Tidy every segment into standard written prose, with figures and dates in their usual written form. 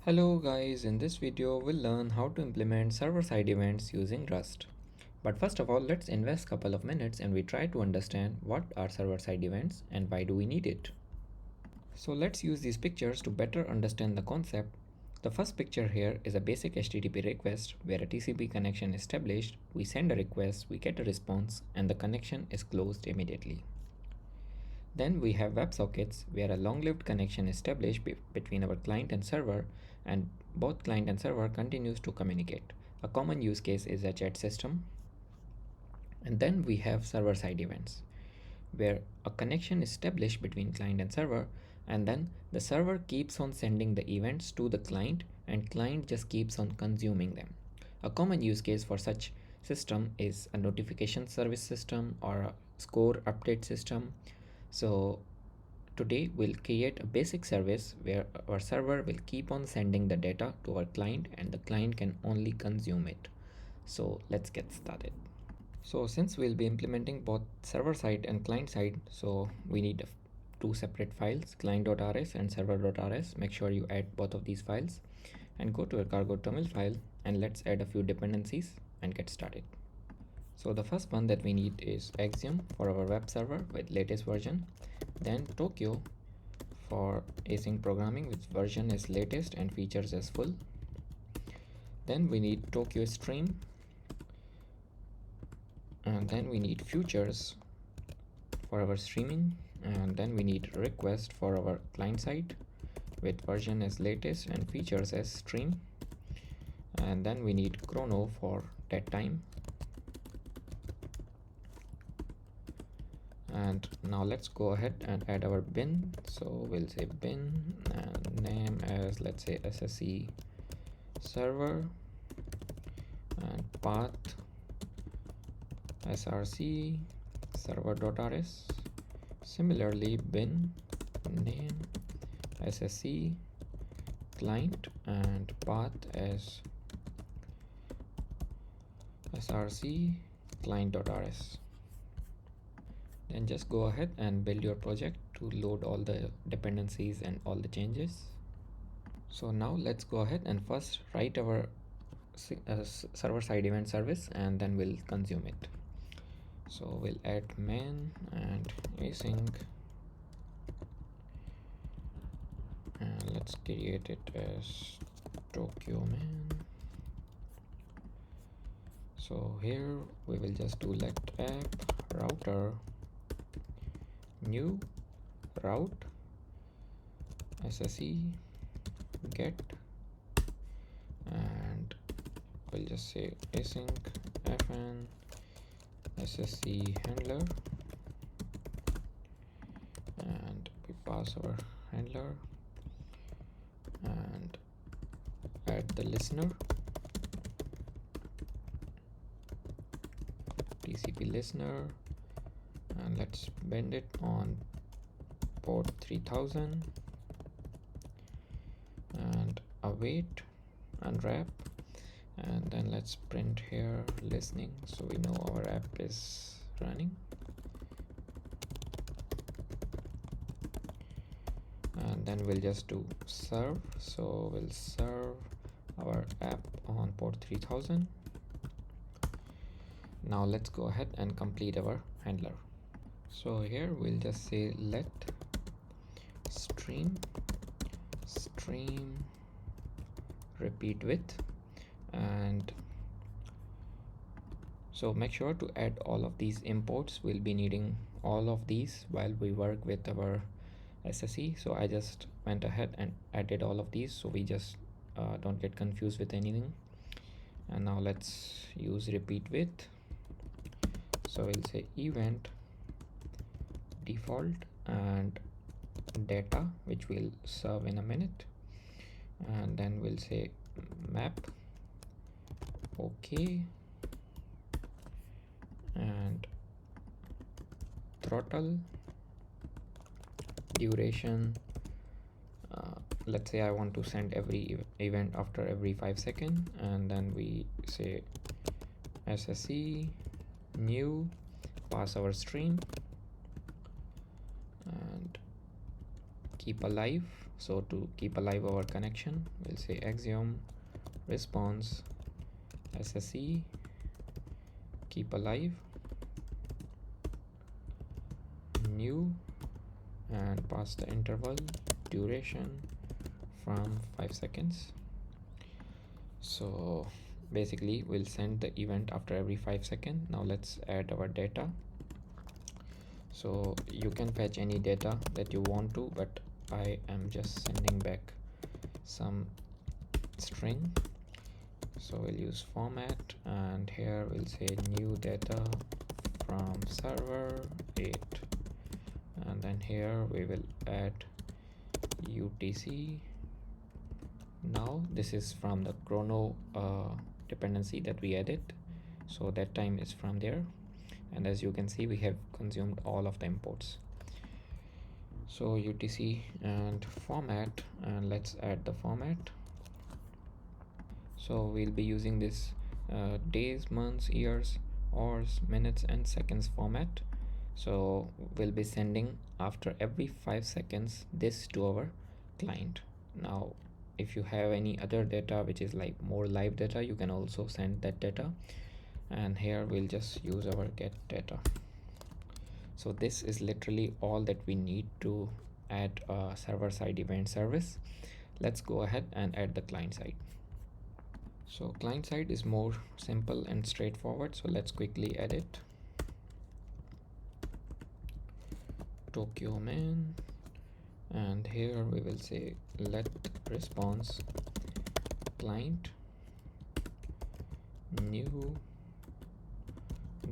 Hello guys, in this video we'll learn how to implement server-side events using Rust. But first of all, let's invest a couple of minutes and we try to understand what are server-side events and why do we need it. So let's use these pictures to better understand the concept. The first picture here is a basic HTTP request where a TCP connection is established, we send a request, we get a response, and the connection is closed immediately. Then we have WebSockets where a long-lived connection is established between our client and server, and both client and server continues to communicate. A common use case is a chat system. And then we have server-side events where a connection is established between client and server, and then the server keeps on sending the events to the client and client just keeps on consuming them. A common use case for such system is a notification service system or a score update system. So today we'll create a basic service where our server will keep on sending the data to our client and the client can only consume it. So let's get started. So since we'll be implementing both server side and client side, so we need two separate files, client.rs and server.rs. Make sure you add both of these files and go to a cargo terminal file and let's add a few dependencies and get started. So the first one that we need is Axiom for our web server with latest version, then Tokyo for async programming which version is latest and features as full. Then we need Tokyo stream, and then we need futures for our streaming, and then we need request for our client side with version as latest and features as stream, and then we need chrono for dead time. And now let's go ahead and add our bin. So we'll say bin and name as, let's say, SSE server, and path src server.rs. Similarly, bin name SSE client and path as src client.rs. Then just go ahead and build your project to load all the dependencies and all the changes. So now let's go ahead and first write our server-side event service and then we'll consume it. So we'll add main and async, and let's create it as Tokyo main. So here we will just do let app router new route SSE get, and we'll just say async fn SSE handler, and we pass our handler and add the listener TCP listener, and let's bend it on port 3000 and await unwrap, and then let's print here listening so we know our app is running. And then we'll just do serve, so we'll serve our app on port 3000. Now let's go ahead and complete our handler. So here we'll just say let stream repeat with, and so make sure to add all of these imports. We'll be needing all of these while we work with our SSE. So I just went ahead and added all of these so we just don't get confused with anything. And now let's use repeat with. So we'll say event default and data, which we'll serve in a minute, and then we'll say map okay, and throttle duration, let's say I want to send every event after every 5 seconds, and then we say SSE new, pass our stream and keep alive So to keep alive our connection, we'll say axiom response SSE keep alive new, and pass the interval duration from 5 seconds. So basically we'll send the event after every 5 seconds. Now let's add our data. So you can fetch any data that you want to, but I am just sending back some string. So we'll use format, and here we'll say new data from server 8, and then here we will add UTC. Now this is from the chrono dependency that we added, so that time is from there. And as you can see, we have consumed all of the imports. So UTC and format, and let's add the format. So we'll be using this days, months, years, hours, minutes and seconds format. So we'll be sending after every 5 seconds this to our client. Now if you have any other data which is like more live data, you can also send that data, and here we'll just use our get data. So this is literally all that we need to add a server-side event service. Let's go ahead and add the client side. So client side is more simple and straightforward, so let's quickly add it. Tokyo man, and here we will say let response client new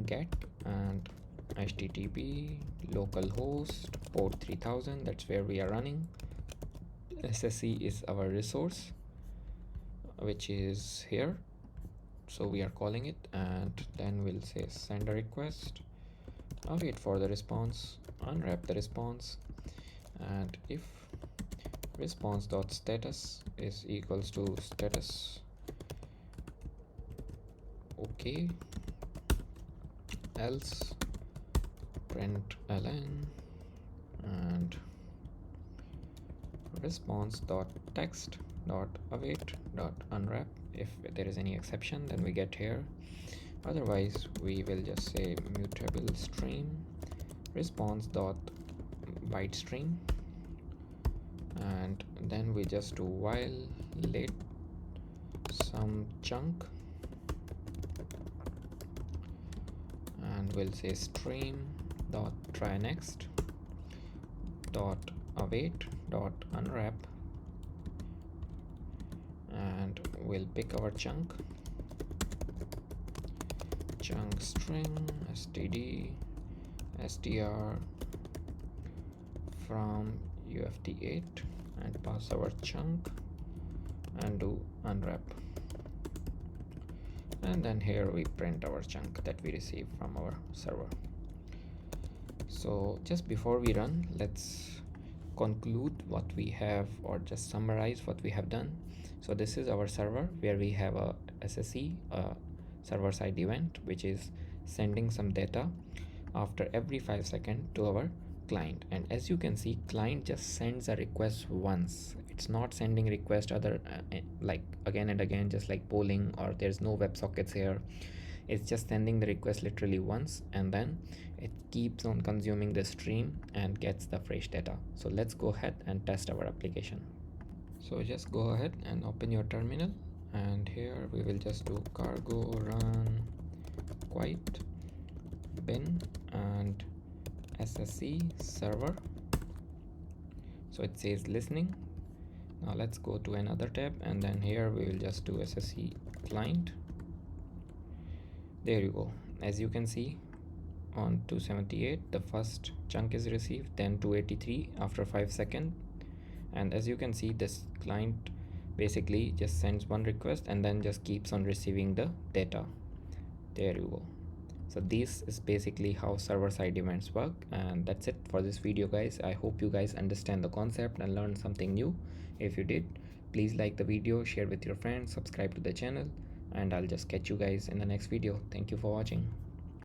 get and HTTP localhost port 3000, that's where we are running. SSE is our resource, which is here, so we are calling it, and then we'll say send a request, await for the response, unwrap the response, and if response.status is equals to status okay, else print ln, and response.text.await.unwrap. If there is any exception, then we get here, otherwise we will just say mutable stream response.byte stream, and then we just do while let some chunk, and we'll say stream dot try next dot await dot unwrap, and we'll pick our chunk string std str from uft8 and pass our chunk and do unwrap, and then here we print our chunk that we receive from our server. So just before we run, let's conclude what we have, or just summarize what we have done. So this is our server where we have a SSE, server side event, which is sending some data after every 5 seconds to our client. And as you can see, client just sends a request once. It's not sending request like again and again, just like polling, or there's no WebSockets here. It's just sending the request literally once, and then it keeps on consuming the stream and gets the fresh data. So let's go ahead and test our application. So just go ahead and open your terminal, and here we will just do cargo run quite bin and SSE server. So it says listening. Now let's go to another tab, and then here we will just do SSE client. There you go. As you can see, on 278 the first chunk is received, then 283 after 5 seconds, and as you can see, this client basically just sends one request and then just keeps on receiving the data. There you go. So this is basically how server-side events work, and that's it for this video, guys. I hope you guys understand the concept and learned something new. If you did, please like the video, share with your friends, subscribe to the channel, and I'll just catch you guys in the next video. Thank you for watching.